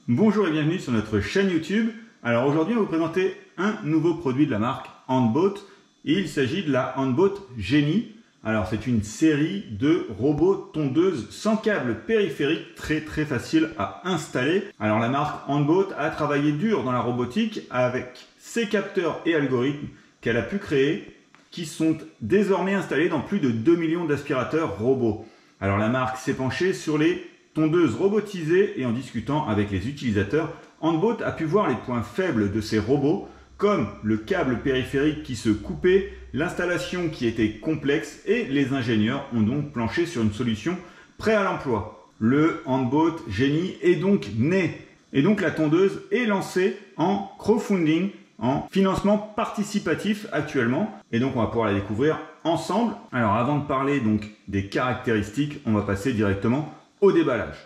Bonjour et bienvenue sur notre chaîne YouTube. Alors aujourd'hui on va vous présenter un nouveau produit de la marque Handboat. Il s'agit de la Handboat Genie. Alors c'est une série de robots tondeuses sans câble périphérique très facile à installer. Alors la marque Handboat a travaillé dur dans la robotique avec ses capteurs et algorithmes qu'elle a pu créer qui sont désormais installés dans plus de 2 millions d'aspirateurs robots. Alors la marque s'est penchée sur les tondeuses robotisées et en discutant avec les utilisateurs, Handboat a pu voir les points faibles de ces robots comme le câble périphérique qui se coupait, l'installation qui était complexe et les ingénieurs ont donc planché sur une solution prête à l'emploi. Le Handboat Genie est donc né et donc la tondeuse est lancée en crowdfunding, en financement participatif actuellement et donc on va pouvoir la découvrir ensemble. Alors avant de parler donc des caractéristiques, on va passer directement au déballage.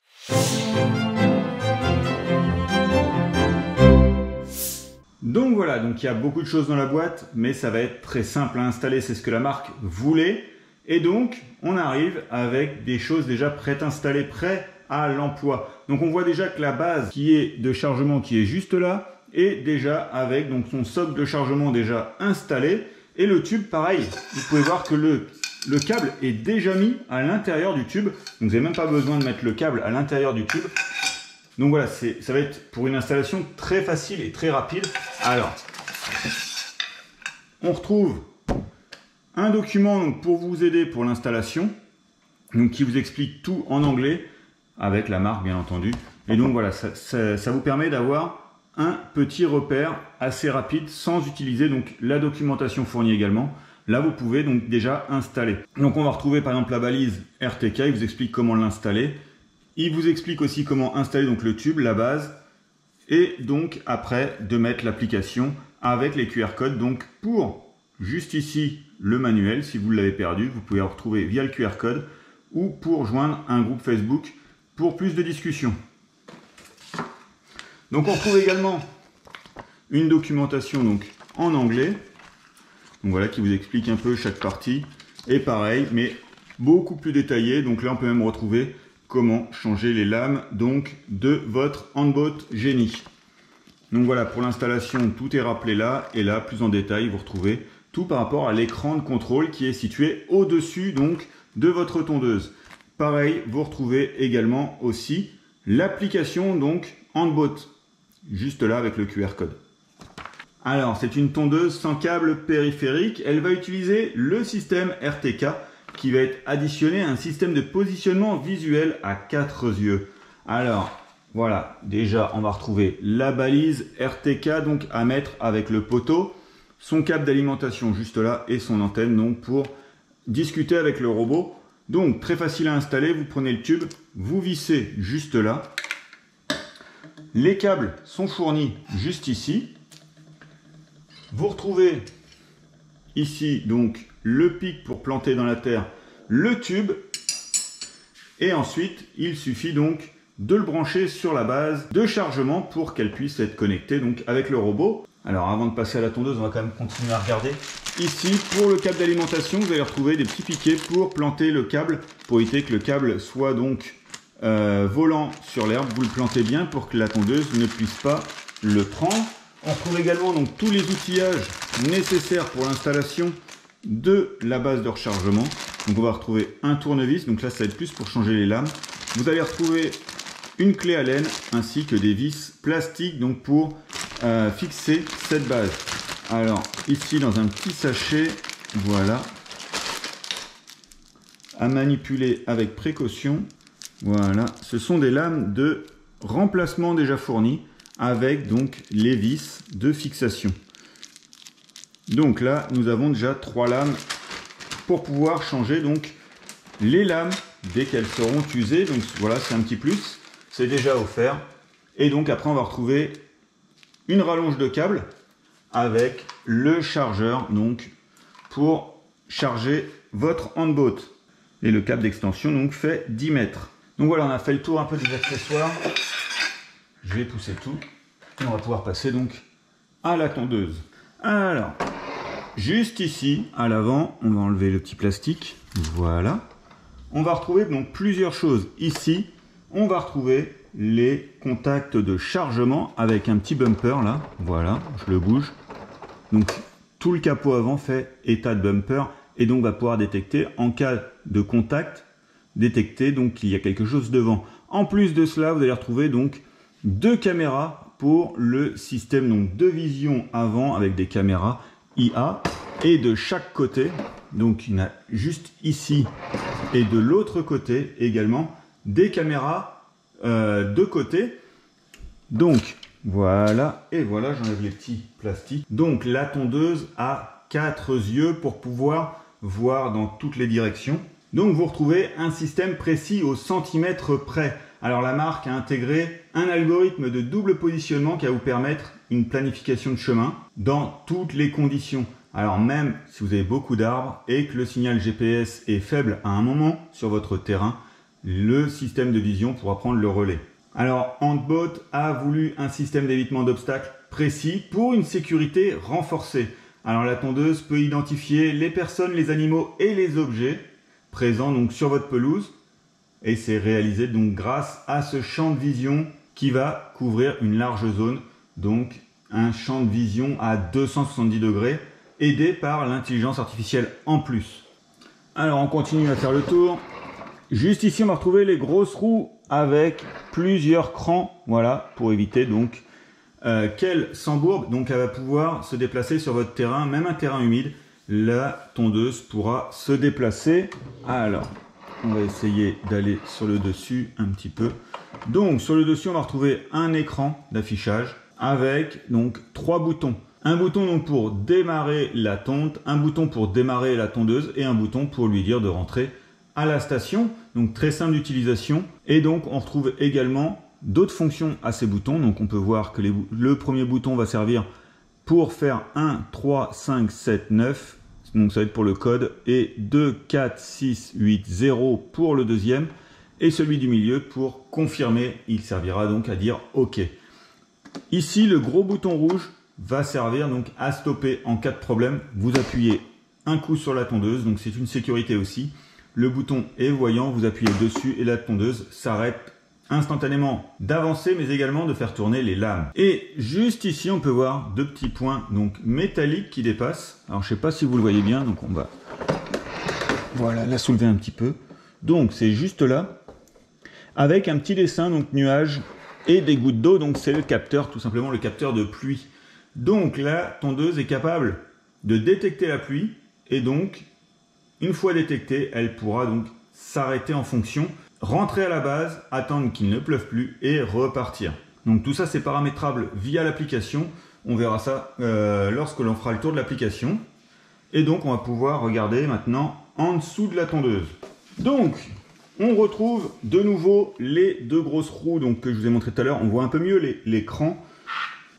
Donc voilà, donc il y a beaucoup de choses dans la boîte, mais ça va être très simple à installer, c'est ce que la marque voulait. Et donc, on arrive avec des choses déjà pré-installées, prêtes à l'emploi. Donc on voit déjà que la base qui est de chargement, qui est juste là, est déjà avec donc son socle de chargement déjà installé. Et le tube, pareil, vous pouvez voir que le câble est déjà mis à l'intérieur du tube. Donc vous n'avez même pas besoin de mettre le câble à l'intérieur du tube. Donc voilà, ça va être pour une installation très facile et très rapide. Alors, on retrouve un document donc, pour vous aider pour l'installation, donc qui vous explique tout en anglais, avec la marque bien entendu. Et donc voilà, ça vous permet d'avoir un petit repère assez rapide sans utiliser donc la documentation fournie également. Là, vous pouvez donc déjà installer. Donc on va retrouver par exemple la balise RTK, il vous explique comment l'installer. Il vous explique aussi comment installer donc le tube, la base, et donc après de mettre l'application avec les QR codes. Donc pour juste ici le manuel, si vous l'avez perdu, vous pouvez le retrouver via le QR code ou pour joindre un groupe Facebook pour plus de discussions. Donc on retrouve également une documentation donc en anglais, donc voilà qui vous explique un peu chaque partie, et pareil mais beaucoup plus détaillé. Donc là on peut même retrouver comment changer les lames donc de votre Handboat Genie. Donc voilà, pour l'installation, tout est rappelé là, et là, plus en détail, vous retrouvez tout par rapport à l'écran de contrôle qui est situé au-dessus donc de votre tondeuse. Pareil, vous retrouvez également aussi l'application donc Handboat, juste là avec le QR code. Alors, c'est une tondeuse sans câble périphérique, elle va utiliser le système RTK, qui va être additionné à un système de positionnement visuel à 4 yeux. Alors, voilà, déjà, on va retrouver la balise RTK donc à mettre avec le poteau, son câble d'alimentation juste là et son antenne donc pour discuter avec le robot. Donc, très facile à installer, vous prenez le tube, vous vissez juste là. Les câbles sont fournis juste ici. Vous retrouvez ici donc le pic pour planter dans la terre le tube et ensuite il suffit donc de le brancher sur la base de chargement pour qu'elle puisse être connectée donc avec le robot. Alors avant de passer à la tondeuse, on va quand même continuer à regarder. Ici pour le câble d'alimentation, vous allez retrouver des petits piquets pour planter le câble, pour éviter que le câble soit donc volant sur l'herbe. Vous le plantez bien pour que la tondeuse ne puisse pas le prendre. On retrouve également donc tous les outillages nécessaires pour l'installation de la base de rechargement. Donc on va retrouver un tournevis, donc là ça va être plus pour changer les lames. Vous allez retrouver une clé Allen ainsi que des vis plastiques donc pour fixer cette base. Alors ici dans un petit sachet, voilà, à manipuler avec précaution. Voilà, ce sont des lames de remplacement déjà fournies avec donc les vis de fixation. Donc là, nous avons déjà 3 lames pour pouvoir changer donc les lames dès qu'elles seront usées. Donc voilà, c'est un petit plus, c'est déjà offert. Et donc après, on va retrouver une rallonge de câble avec le chargeur donc pour charger votre Handboat. Et le câble d'extension donc fait 10 mètres. Donc voilà, on a fait le tour un peu des accessoires. Je vais pousser tout et on va pouvoir passer donc à la tondeuse. Alors, juste ici, à l'avant, on va enlever le petit plastique. Voilà. On va retrouver donc plusieurs choses. Ici, on va retrouver les contacts de chargement avec un petit bumper là. Voilà, je le bouge. Donc tout le capot avant fait état de bumper et donc va pouvoir détecter en cas de contact, détecter donc qu'il y a quelque chose devant. En plus de cela, vous allez retrouver donc 2 caméras pour le système donc de vision avant avec des caméras IA et de chaque côté, donc il y en a juste ici et de l'autre côté également des caméras de côté. Donc voilà, et voilà, j'enlève les petits plastiques. Donc la tondeuse a 4 yeux pour pouvoir voir dans toutes les directions. Donc vous retrouvez un système précis au centimètre près. Alors la marque a intégré un algorithme de double positionnement qui va vous permettre une planification de chemin dans toutes les conditions. Alors même si vous avez beaucoup d'arbres et que le signal GPS est faible à un moment sur votre terrain, le système de vision pourra prendre le relais. Alors Handbot a voulu un système d'évitement d'obstacles précis pour une sécurité renforcée. Alors la tondeuse peut identifier les personnes, les animaux et les objets présents donc sur votre pelouse. Et c'est réalisé donc grâce à ce champ de vision qui va couvrir une large zone, donc un champ de vision à 270 degrés, aidé par l'intelligence artificielle en plus. Alors on continue à faire le tour. Juste ici on va retrouver les grosses roues avec plusieurs crans, voilà, pour éviter donc qu'elle s'embourbe. Donc elle va pouvoir se déplacer sur votre terrain, même un terrain humide, la tondeuse pourra se déplacer. Alors on va essayer d'aller sur le dessus un petit peu. Donc sur le dessus, on va retrouver un écran d'affichage avec donc 3 boutons. Un bouton donc pour démarrer la tonte, un bouton pour démarrer la tondeuse et un bouton pour lui dire de rentrer à la station. Donc très simple d'utilisation. Et donc on retrouve également d'autres fonctions à ces boutons. Donc on peut voir que le premier bouton va servir pour faire 1, 3, 5, 7, 9. Donc ça va être pour le code, et 2, 4, 6, 8, 0 pour le deuxième, et celui du milieu pour confirmer, il servira donc à dire OK. Ici, le gros bouton rouge va servir donc à stopper en cas de problème. Vous appuyez un coup sur la tondeuse, donc c'est une sécurité aussi. Le bouton est voyant, vous appuyez dessus et la tondeuse s'arrête instantanément d'avancer, mais également de faire tourner les lames. Et juste ici, on peut voir 2 petits points donc métalliques qui dépassent. Alors, je ne sais pas si vous le voyez bien, donc on va voilà, la soulever un petit peu. Donc, c'est juste là, avec un petit dessin, donc nuage et des gouttes d'eau. Donc, c'est le capteur, tout simplement le capteur de pluie. Donc, la tondeuse est capable de détecter la pluie, et donc, une fois détectée, elle pourra donc s'arrêter en fonction, rentrer à la base, attendre qu'il ne pleuve plus et repartir. Donc tout ça c'est paramétrable via l'application. On verra ça lorsque l'on fera le tour de l'application. Et donc on va pouvoir regarder maintenant en dessous de la tondeuse. Donc on retrouve de nouveau les 2 grosses roues donc, que je vous ai montré tout à l'heure. On voit un peu mieux les crans.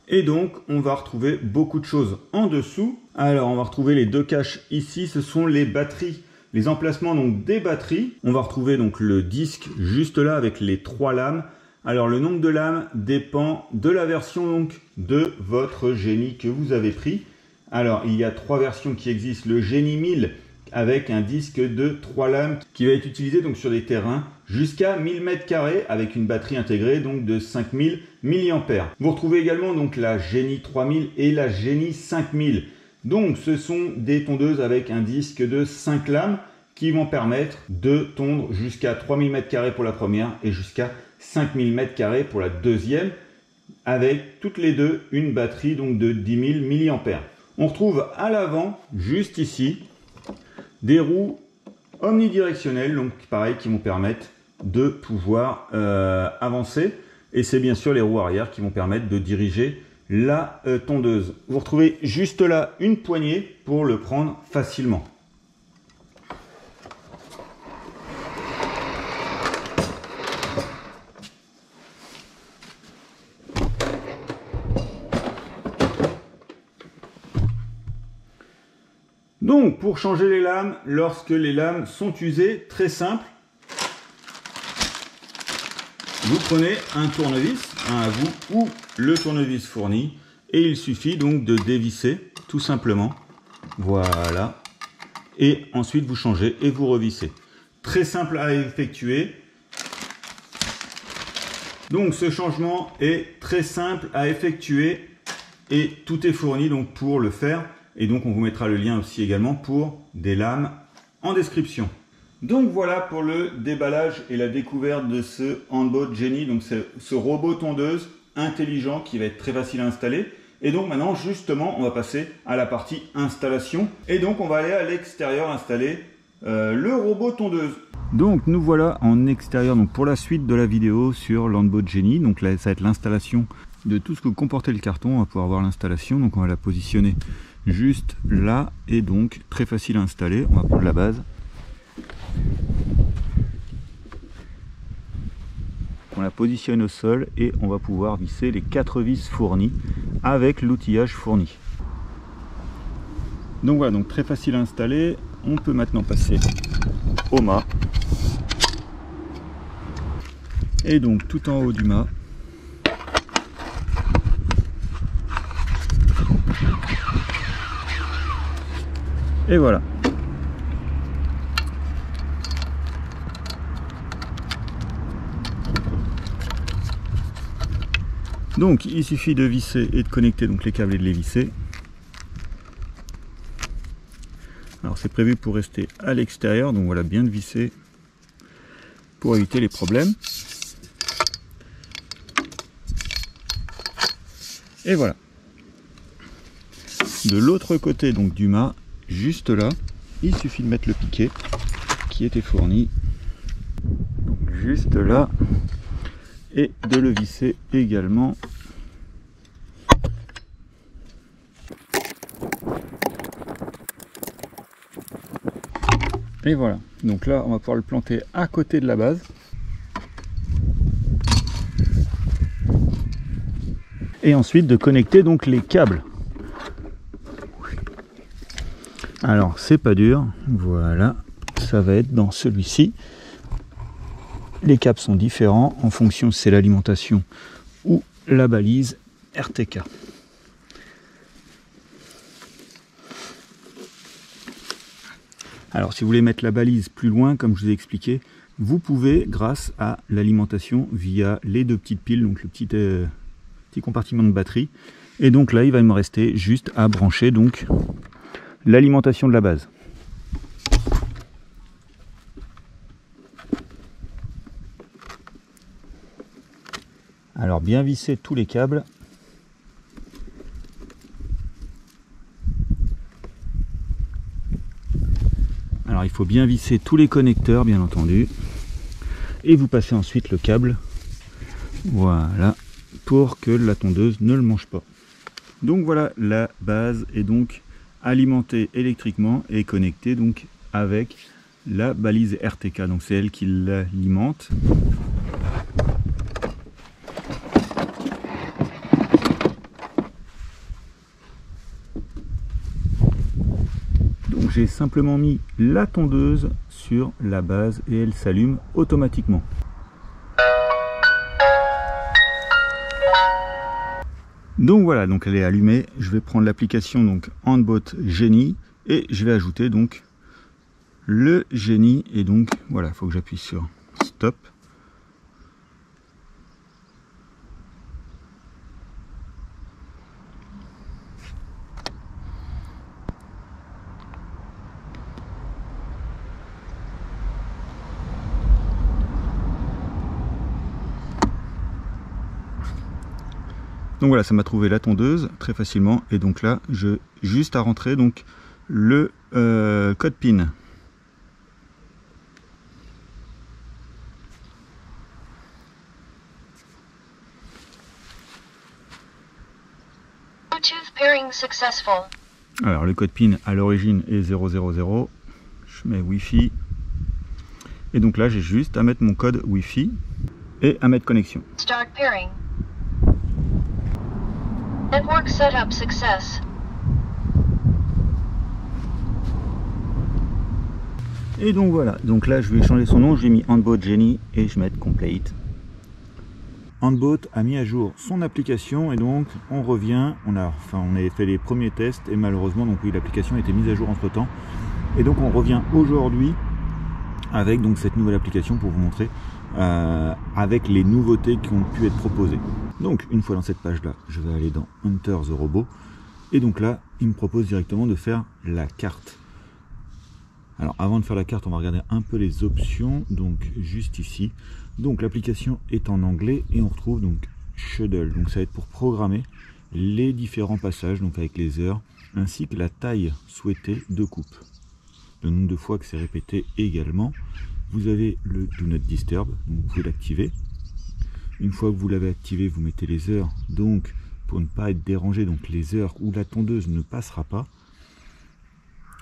Et donc on va retrouver beaucoup de choses en dessous. Alors on va retrouver les 2 caches ici, ce sont les batteries. Les emplacements donc des batteries. On va retrouver donc le disque juste là avec les 3 lames. Alors le nombre de lames dépend de la version donc de votre Genie que vous avez pris. Alors il y a 3 versions qui existent. Le Genie 1000 avec un disque de 3 lames qui va être utilisé donc sur des terrains jusqu'à 1000 m² avec une batterie intégrée donc de 5000 mAh. Vous retrouvez également donc la Genie 3000 et la Genie 5000. Donc ce sont des tondeuses avec un disque de 5 lames qui vont permettre de tondre jusqu'à 3000 m² pour la première et jusqu'à 5000 m² pour la deuxième, avec toutes les deux une batterie donc de 10 000 mAh. On retrouve à l'avant, juste ici, des roues omnidirectionnelles, donc pareil, qui vont permettre de pouvoir avancer. Et c'est bien sûr les roues arrière qui vont permettre de diriger la tondeuse. Vous retrouvez juste là une poignée pour le prendre facilement. Donc pour changer les lames, lorsque les lames sont usées, très simple, vous prenez un tournevis, un à vous ou le tournevis fourni, et il suffit donc de dévisser tout simplement, voilà, et ensuite vous changez et vous revissez. Très simple à effectuer, Donc ce changement est très simple à effectuer et tout est fourni donc pour le faire. Et donc on vous mettra le lien aussi également pour des lames en description. Donc voilà pour le déballage et la découverte de ce Handbot Genie, donc ce robot tondeuse intelligent qui va être très facile à installer. Et donc maintenant justement on va passer à la partie installation. Et donc on va aller à l'extérieur installer le robot tondeuse. Donc nous voilà en extérieur donc pour la suite de la vidéo sur l'Handbot Genie. Donc là ça va être l'installation de tout ce que comportait le carton. On va pouvoir voir l'installation, donc on va la positionner juste là et donc très facile à installer. On va prendre la base. On la positionne au sol et on va pouvoir visser les 4 vis fournies avec l'outillage fourni. Donc voilà, donc très facile à installer. On peut maintenant passer au mât. Et donc tout en haut du mât, et voilà. Donc il suffit de visser et de connecter donc les câbles et de les visser. Alors c'est prévu pour rester à l'extérieur, donc voilà, bien de visser pour éviter les problèmes. Et voilà. De l'autre côté donc du mât, juste là, il suffit de mettre le piquet qui était fourni. Donc juste là. Et de le visser également. Et voilà. Donc là, on va pouvoir le planter à côté de la base. Et ensuite de connecter donc les câbles. Alors c'est pas dur, voilà, ça va être dans celui-ci. Les câbles sont différents en fonction si c'est l'alimentation ou la balise RTK. Alors si vous voulez mettre la balise plus loin, comme je vous ai expliqué, vous pouvez grâce à l'alimentation via les 2 petites piles, donc le petit compartiment de batterie. Et donc là il va me rester juste à brancher donc l'alimentation de la base. Alors bien visser tous les câbles. Alors il faut bien visser tous les connecteurs bien entendu. Et vous passez ensuite le câble. Voilà. Pour que la tondeuse ne le mange pas. Donc voilà, la base est donc alimentée électriquement et connectée donc avec la balise RTK. Donc c'est elle qui l'alimente. Donc j'ai simplement mis la tondeuse sur la base et elle s'allume automatiquement. Donc voilà, donc elle est allumée. Je vais prendre l'application donc Handbot Genie et je vais ajouter donc le Genie. Et donc voilà, il faut que j'appuie sur Stop. Donc voilà, ça m'a trouvé la tondeuse très facilement et donc là, juste à rentrer donc le code PIN. Bluetooth pairing successful. Alors le code PIN à l'origine est 000. Je mets Wi-Fi et donc là j'ai juste à mettre mon code Wi-Fi et à mettre connexion. Start pairing. Network setup success. Et donc voilà, donc là je vais changer son nom, j'ai mis Handbot Genie et je vais mettre Complete. Handbot a mis à jour son application et donc on revient, on avait fait les premiers tests et malheureusement donc oui l'application a été mise à jour entre temps. Et donc on revient aujourd'hui avec donc cette nouvelle application pour vous montrer avec les nouveautés qui ont pu être proposées. Donc une fois dans cette page là, je vais aller dans Enter the Robot et donc là il me propose directement de faire la carte. Alors avant de faire la carte, on va regarder un peu les options, donc juste ici. Donc l'application est en anglais et on retrouve donc Schedule, donc ça va être pour programmer les différents passages, donc avec les heures, ainsi que la taille souhaitée de coupe. Le nombre de fois que c'est répété également. Vous avez le Do Not Disturb, donc vous pouvez l'activer. Une fois que vous l'avez activé, vous mettez les heures, donc pour ne pas être dérangé, donc les heures où la tondeuse ne passera pas.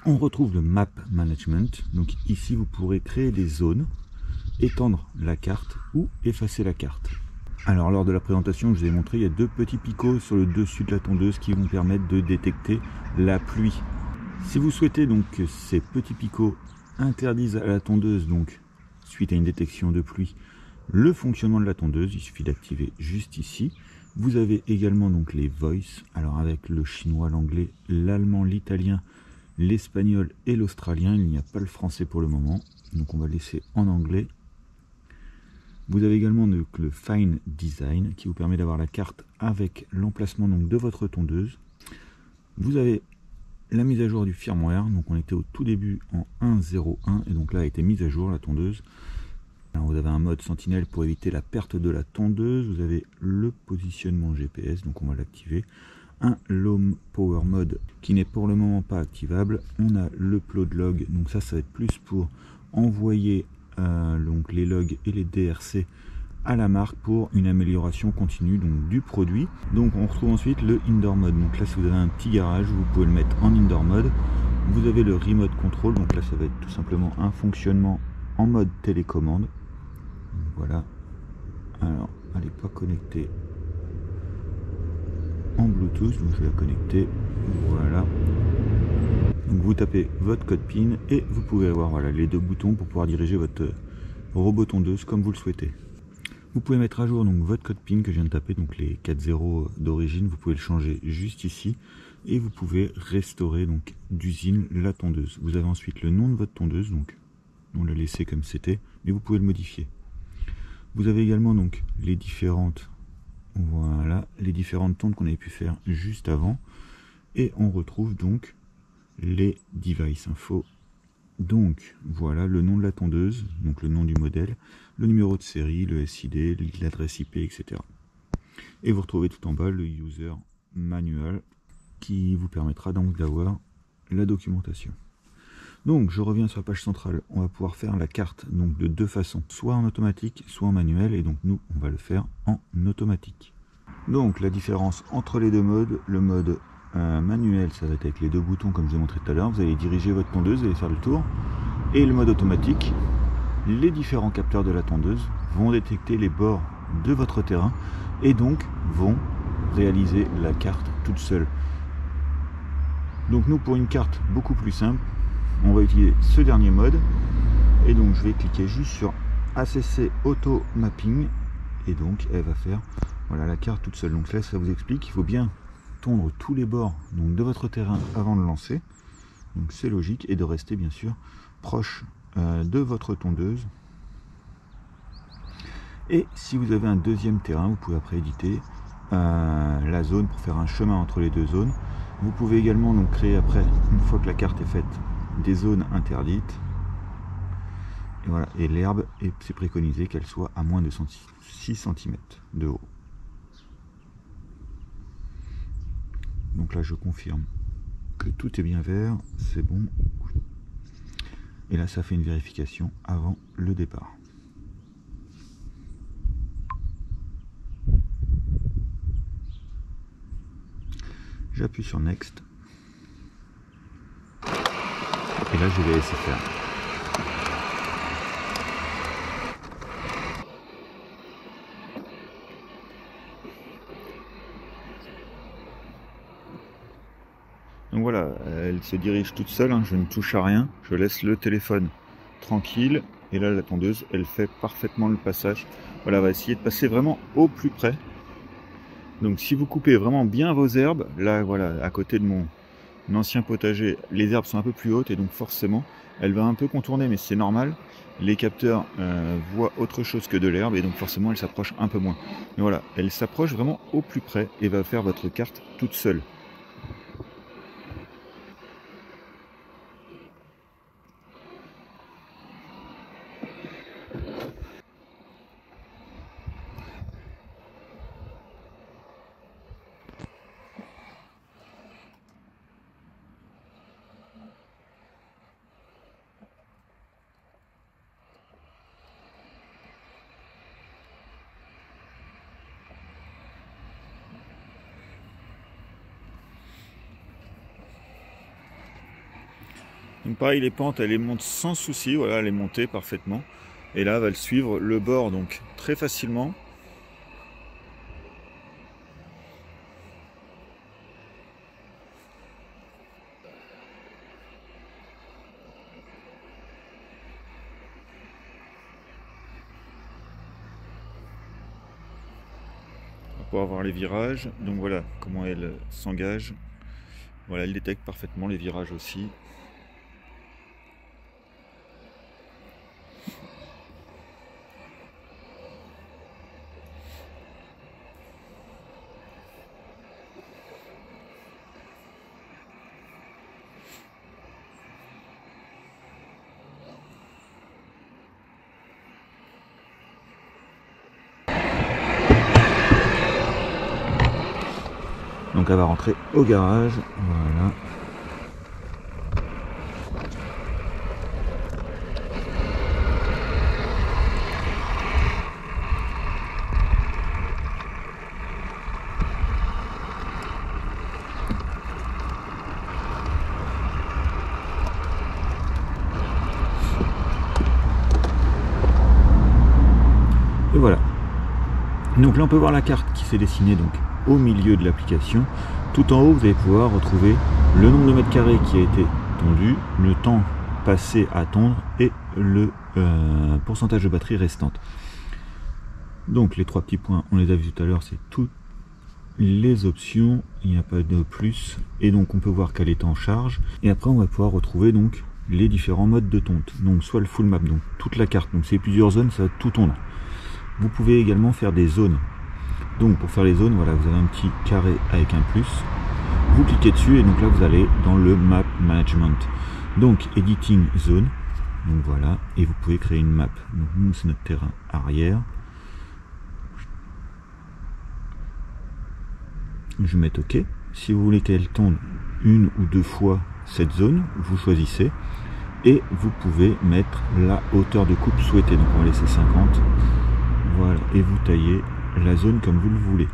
On retrouve le Map Management, donc ici vous pourrez créer des zones, étendre la carte ou effacer la carte. Alors lors de la présentation, je vous ai montré, il y a deux petits picots sur le dessus de la tondeuse qui vont permettre de détecter la pluie. Si vous souhaitez donc que ces petits picots interdisent à la tondeuse, donc suite à une détection de pluie, le fonctionnement de la tondeuse, il suffit d'activer juste ici. Vous avez également donc les voice, alors avec le chinois, l'anglais, l'allemand, l'italien, l'espagnol et l'australien. Il n'y a pas le français pour le moment, donc on va laisser en anglais. Vous avez également donc le Fine Design qui vous permet d'avoir la carte avec l'emplacement donc de votre tondeuse. Vous avez la mise à jour du firmware, donc on était au tout début en 1.0.1 et donc là a été mise à jour la tondeuse. Alors vous avez un mode sentinelle pour éviter la perte de la tondeuse, vous avez le positionnement GPS, donc on va l'activer, un Low Power Mode qui n'est pour le moment pas activable, on a le Upload Log, donc ça va être plus pour envoyer donc les logs et les DRC à la marque pour une amélioration continue donc du produit. Donc on retrouve ensuite le Indoor Mode, donc là si vous avez un petit garage vous pouvez le mettre en Indoor Mode. Vous avez le Remote Control, donc là ça va être tout simplement un fonctionnement en mode télécommande. Voilà, alors elle n'est pas connectée en Bluetooth, donc je vais la connecter, voilà. Donc vous tapez votre code PIN et vous pouvez avoir voilà, les deux boutons pour pouvoir diriger votre robot tondeuse comme vous le souhaitez. Vous pouvez mettre à jour donc votre code PIN que je viens de taper, donc les 4 0 d'origine, vous pouvez le changer juste ici et vous pouvez restaurer donc d'usine la tondeuse. Vous avez ensuite le nom de votre tondeuse, donc on l'a laissé comme c'était, mais vous pouvez le modifier. Vous avez également donc les différentes, voilà, les différentes tondes qu'on avait pu faire juste avant et on retrouve donc les device info. Donc voilà le nom de la tondeuse, donc le nom du modèle, le numéro de série, le SID, l'adresse IP, etc. Et vous retrouvez tout en bas le user manual qui vous permettra donc d'avoir la documentation. Donc je reviens sur la page centrale, on va pouvoir faire la carte donc de deux façons, soit en automatique, soit en manuel, et donc nous on va le faire en automatique. Donc la différence entre les deux modes, le mode manuel, ça va être avec les deux boutons comme je vous ai montré tout à l'heure, vous allez diriger votre tondeuse, vous allez faire le tour, et le mode automatique, les différents capteurs de la tondeuse vont détecter les bords de votre terrain et donc vont réaliser la carte toute seule. Donc nous, pour une carte beaucoup plus simple, on va utiliser ce dernier mode, et donc je vais cliquer juste sur ACC Auto Mapping et donc elle va faire voilà la carte toute seule. Donc là ça vous explique qu'il faut bien tondre tous les bords donc de votre terrain avant de lancer, donc c'est logique, et de rester bien sûr proche de votre tondeuse. Et si vous avez un deuxième terrain, vous pouvez après éditer la zone pour faire un chemin entre les deux zones. Vous pouvez également donc créer après, une fois que la carte est faite, des zones interdites. Et voilà, et l'herbe, c'est préconisé qu'elle soit à moins de 6 cm de haut. Donc là je confirme que tout est bien vert, c'est bon. Et là ça fait une vérification avant le départ. J'appuie sur Next. Et là je vais laisser faire. Donc voilà, elle se dirige toute seule, hein, je ne touche à rien, je laisse le téléphone tranquille, et là la tondeuse, elle fait parfaitement le passage. Voilà, elle va essayer de passer vraiment au plus près. Donc si vous coupez vraiment bien vos herbes, là voilà, à côté de ancien potager, les herbes sont un peu plus hautes et donc forcément elle va un peu contourner, mais c'est normal. Les capteurs voient autre chose que de l'herbe et donc forcément elle s'approche un peu moins. Mais voilà, elle s'approche vraiment au plus près et va faire votre carte toute seule. Donc pareil, les pentes, elle les monte sans souci, voilà, elle est montée parfaitement. Et là, elle va suivre le bord donc très facilement. On va pouvoir voir les virages. Donc voilà comment elle s'engage. Voilà, elle détecte parfaitement les virages aussi. Donc elle va rentrer au garage, voilà. Et voilà. Donc là on peut voir la carte qui s'est dessinée donc au milieu de l'application. Tout en haut, vous allez pouvoir retrouver le nombre de mètres carrés qui a été tondu, le temps passé à tondre et le pourcentage de batterie restante. Donc les trois petits points, on les a vus tout à l'heure, c'est toutes les options, il n'y a pas de plus, et donc on peut voir qu'elle est en charge. Et après on va pouvoir retrouver donc les différents modes de tonte. Donc soit le full map, donc toute la carte, donc c'est plusieurs zones, ça va tout tondre. Vous pouvez également faire des zones. Donc pour faire les zones, voilà, vous avez un petit carré avec un plus. Vous cliquez dessus et donc là vous allez dans le Map Management. Donc Editing Zone. Donc voilà, et vous pouvez créer une map. Donc nous c'est notre terrain arrière. Je vais mettre OK. Si vous voulez qu'elle tonde une ou deux fois cette zone, vous choisissez. Et vous pouvez mettre la hauteur de coupe souhaitée. Donc on va laisser 50. Voilà, et vous taillez la zone comme vous le voulez.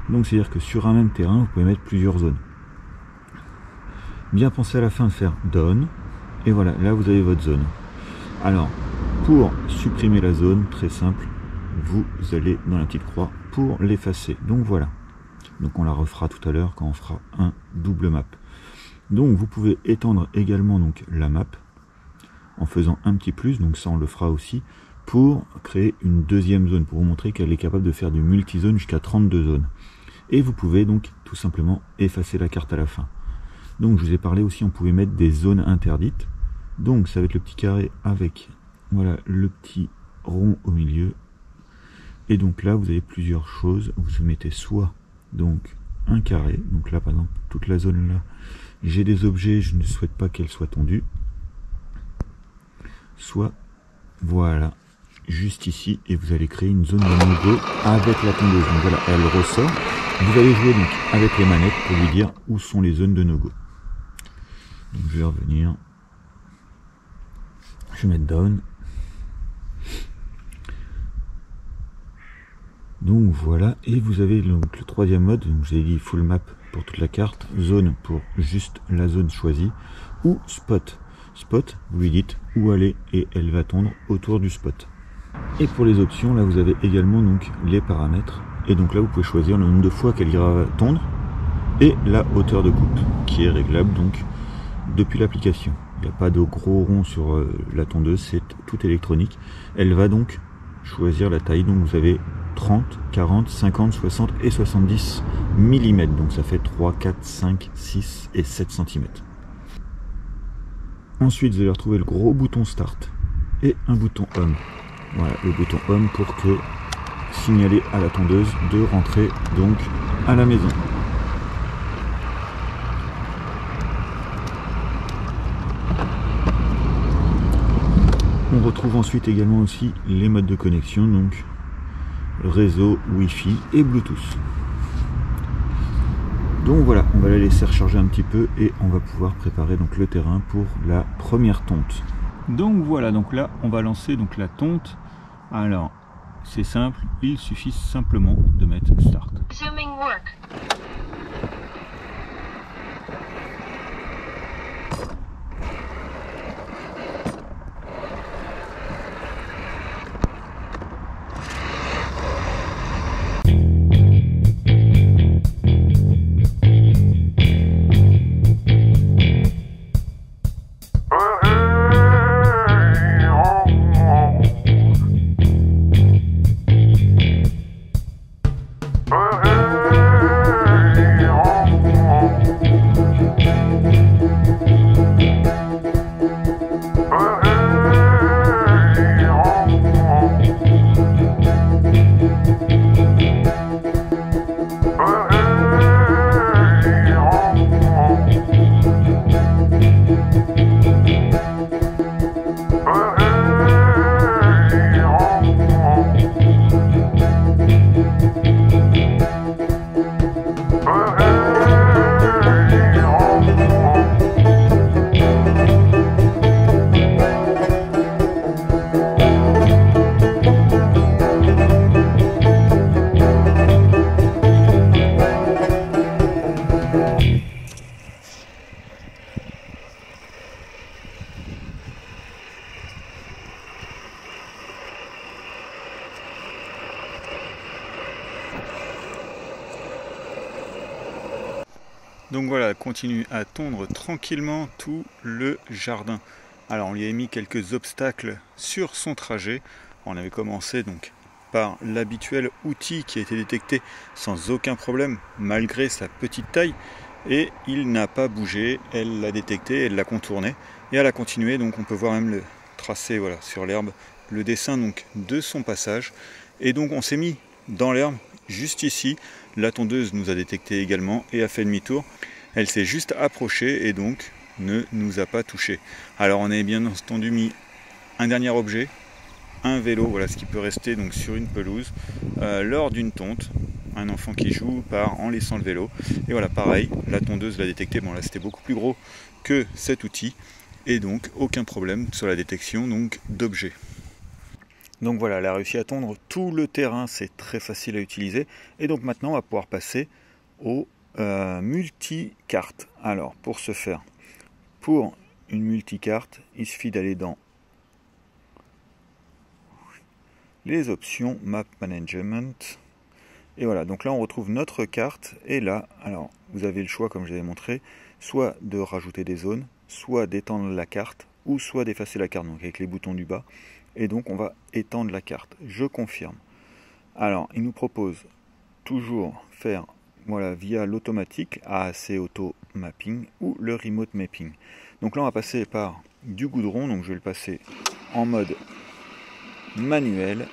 Donc c'est à dire que sur un même terrain vous pouvez mettre plusieurs zones. Bien penser à la fin de faire Done, et voilà, là vous avez votre zone. Alors pour supprimer la zone, très simple, vous allez dans la petite croix pour l'effacer. Donc voilà, donc on la refera tout à l'heure quand on fera un double map. Donc vous pouvez étendre également donc la map en faisant un petit plus, donc ça on le fera aussi pour créer une deuxième zone, pour vous montrer qu'elle est capable de faire du multi-zone jusqu'à 32 zones. Et vous pouvez donc tout simplement effacer la carte à la fin. Donc je vous ai parlé aussi, on pouvait mettre des zones interdites. Donc ça va être le petit carré avec voilà le petit rond au milieu. Et donc là vous avez plusieurs choses. Vous mettez soit donc un carré, donc là par exemple toute la zone là, j'ai des objets, je ne souhaite pas qu'elle soit tondue. Soit voilà, juste ici, et vous allez créer une zone de no-go avec la tondeuse. Donc voilà, elle ressort. Vous allez jouer donc avec les manettes pour lui dire où sont les zones de no-go. Donc je vais revenir. Je vais mettre down. Donc voilà, et vous avez donc le troisième mode, donc j'ai dit full map pour toute la carte, zone pour juste la zone choisie, ou spot. Spot, vous lui dites où aller et elle va tondre autour du spot. Et pour les options, là vous avez également donc les paramètres, et donc là vous pouvez choisir le nombre de fois qu'elle ira tondre et la hauteur de coupe qui est réglable donc depuis l'application. Il n'y a pas de gros rond sur la tondeuse, c'est tout électronique. Elle va donc choisir la taille, donc vous avez 30, 40, 50, 60 et 70 mm, donc ça fait 3, 4, 5, 6 et 7 cm. Ensuite vous allez retrouver le gros bouton start et un bouton home. Voilà, le bouton home pour que signaler à la tondeuse de rentrer donc à la maison. On retrouve ensuite également aussi les modes de connexion, donc réseau, Wi-Fi et Bluetooth. Donc voilà, on va la laisser recharger un petit peu et on va pouvoir préparer donc le terrain pour la première tonte. Donc voilà, donc là on va lancer donc la tonte. Alors c'est simple, il suffit simplement de mettre start. Resuming work. Donc voilà, elle continue à tondre tranquillement tout le jardin. Alors on lui a mis quelques obstacles sur son trajet. On avait commencé donc par l'habituel outil qui a été détecté sans aucun problème malgré sa petite taille, et il n'a pas bougé. Elle l'a détecté, elle l'a contourné et elle a continué. Donc on peut voir même le tracé, voilà, sur l'herbe, le dessin donc de son passage. Et donc on s'est mis dans l'herbe juste ici. La tondeuse nous a détecté également et a fait demi-tour. Elle s'est juste approchée et donc ne nous a pas touché. Alors on a bien entendu mis un dernier objet, un vélo, voilà ce qui peut rester donc sur une pelouse lors d'une tonte. Un enfant qui joue part en laissant le vélo. Et voilà, pareil, la tondeuse l'a détecté. Bon là c'était beaucoup plus gros que cet outil et donc aucun problème sur la détection donc d'objets. Donc voilà, elle a réussi à tondre tout le terrain, c'est très facile à utiliser. Et donc maintenant, on va pouvoir passer au multicarte. Alors, pour ce faire, pour une multicarte, il suffit d'aller dans les options Map Management. Et voilà, donc là, on retrouve notre carte. Et là, alors, vous avez le choix, comme je l'avais montré, soit de rajouter des zones, soit d'étendre la carte, ou soit d'effacer la carte, donc avec les boutons du bas. Et donc on va étendre la carte. Je confirme. Alors il nous propose toujours faire voilà via l'automatique AAC Auto Mapping ou le Remote Mapping. Donc là on va passer par du goudron. Donc je vais le passer en mode manuel.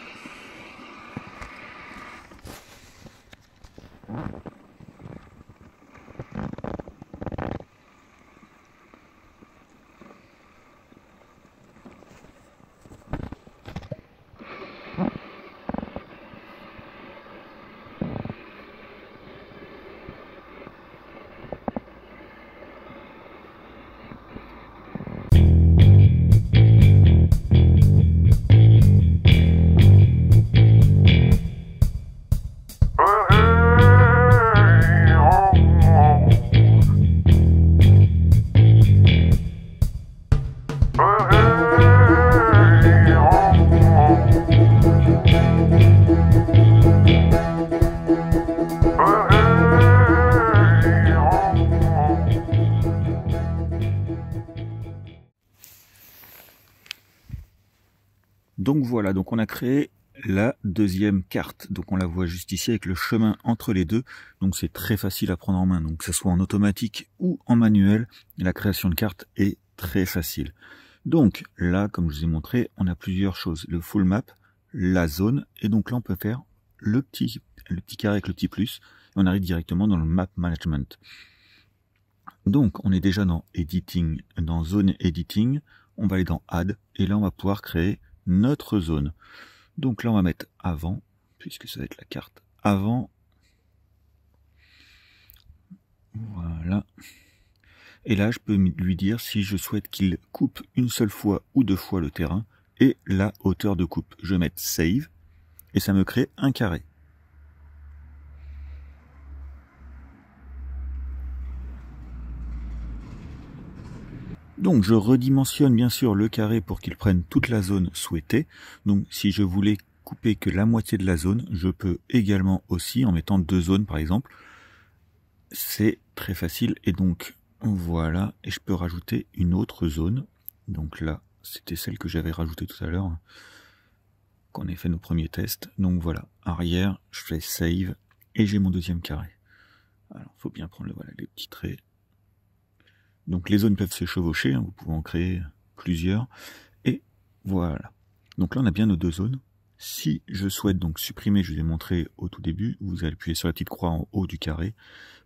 Donc voilà, donc on a créé la deuxième carte. Donc on la voit juste ici avec le chemin entre les deux. Donc c'est très facile à prendre en main. Donc que ce soit en automatique ou en manuel, la création de cartes est très facile. Donc là, comme je vous ai montré, on a plusieurs choses. Le full map, la zone, et donc là on peut faire le petit carré avec le petit plus, et on arrive directement dans le map management. Donc on est déjà dans editing, dans zone editing, on va aller dans add, et là on va pouvoir créer notre zone. Donc là on va mettre avant, puisque ça va être la carte avant. Voilà. Et là je peux lui dire si je souhaite qu'il coupe une seule fois ou deux fois le terrain, et la hauteur de coupe. Je vais mettre save, et ça me crée un carré. Donc je redimensionne bien sûr le carré pour qu'il prenne toute la zone souhaitée. Donc si je voulais couper que la moitié de la zone, je peux également aussi, en mettant deux zones par exemple. C'est très facile, et donc voilà, et je peux rajouter une autre zone. Donc là, c'était celle que j'avais rajoutée tout à l'heure, quand on a fait nos premiers tests. Donc voilà, arrière, je fais save, et j'ai mon deuxième carré. Alors, il faut bien prendre voilà, les petits traits. Donc les zones peuvent se chevaucher, hein, vous pouvez en créer plusieurs, et voilà. Donc là on a bien nos deux zones. Si je souhaite donc supprimer, je vous ai montré au tout début, vous allez appuyer sur la petite croix en haut du carré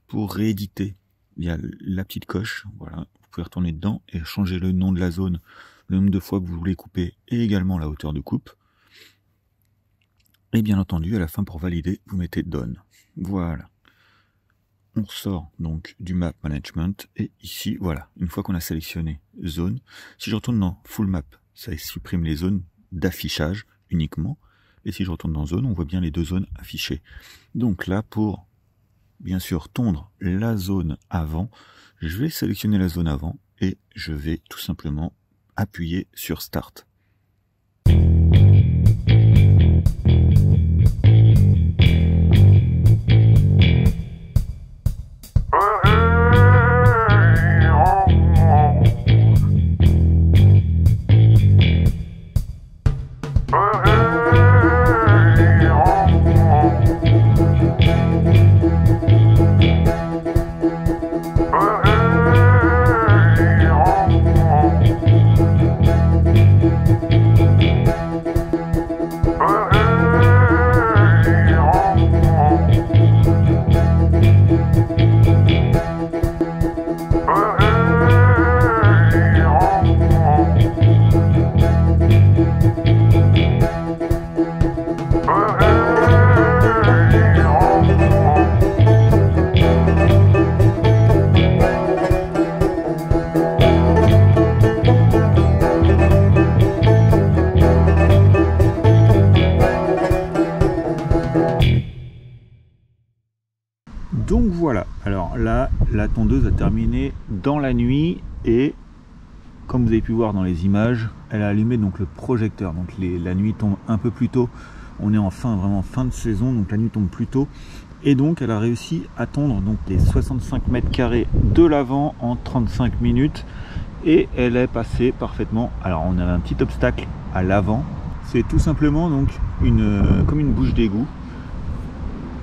pour rééditer. Il y a la petite coche, voilà, vous pouvez retourner dedans et changer le nom de la zone, le nombre de fois que vous voulez couper et également la hauteur de coupe. Et bien entendu, à la fin pour valider, vous mettez done. Voilà. On ressort donc du map management, et ici, voilà, une fois qu'on a sélectionné zone, si je retourne dans full map, ça supprime les zones d'affichage uniquement, et si je retourne dans zone, on voit bien les deux zones affichées. Donc là, pour bien sûr tondre la zone avant, je vais sélectionner la zone avant, et je vais tout simplement appuyer sur start. Donc voilà, alors là, la tondeuse a terminé dans la nuit, et comme vous avez pu voir dans les images, elle a allumé donc le projecteur. Donc la nuit tombe un peu plus tôt, on est en vraiment fin de saison, donc la nuit tombe plus tôt. Et donc elle a réussi à tondre donc les 65 mètres carrés de l'avant en 35 minutes. Et elle est passée parfaitement. Alors on a un petit obstacle à l'avant, c'est tout simplement donc comme une bouche d'égout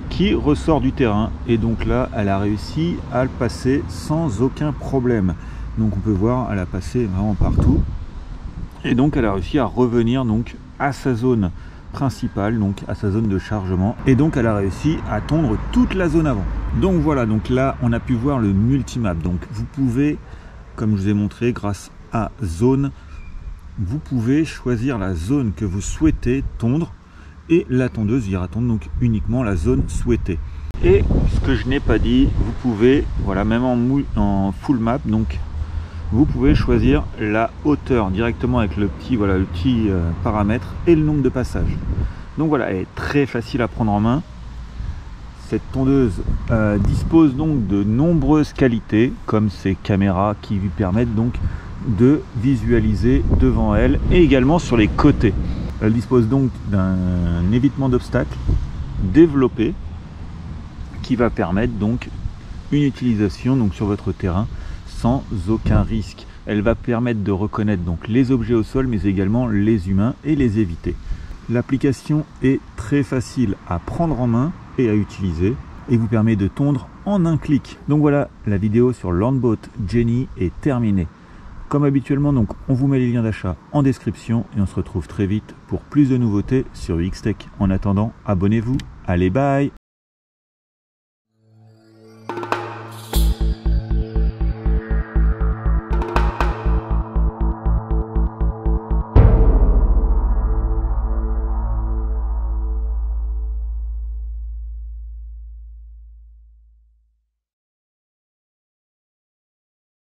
qui ressort du terrain, et donc là elle a réussi à le passer sans aucun problème. Donc on peut voir, elle a passé vraiment partout, et donc elle a réussi à revenir donc à sa zone principale, donc à sa zone de chargement, et donc elle a réussi à tondre toute la zone avant. Donc voilà, donc là on a pu voir le multimap. Donc vous pouvez, comme je vous ai montré, grâce à zone, vous pouvez choisir la zone que vous souhaitez tondre, et la tondeuse ira tondre donc uniquement la zone souhaitée. Et ce que je n'ai pas dit, vous pouvez, voilà, même en full map, donc vous pouvez choisir la hauteur directement avec le petit, voilà, le petit paramètre, et le nombre de passages. Donc voilà, elle est très facile à prendre en main. Cette tondeuse dispose donc de nombreuses qualités, comme ces caméras qui lui permettent donc de visualiser devant elle, et également sur les côtés. Elle dispose donc d'un évitement d'obstacles développé, qui va permettre donc une utilisation donc sur votre terrain sans aucun risque. Elle va permettre de reconnaître donc les objets au sol, mais également les humains, et les éviter. L'application est très facile à prendre en main et à utiliser et vous permet de tondre en un clic. Donc voilà, la vidéo sur Landboat Jenny est terminée. Comme habituellement, donc, on vous met les liens d'achat en description et on se retrouve très vite pour plus de nouveautés sur UXTech. En attendant, abonnez-vous. Allez, bye!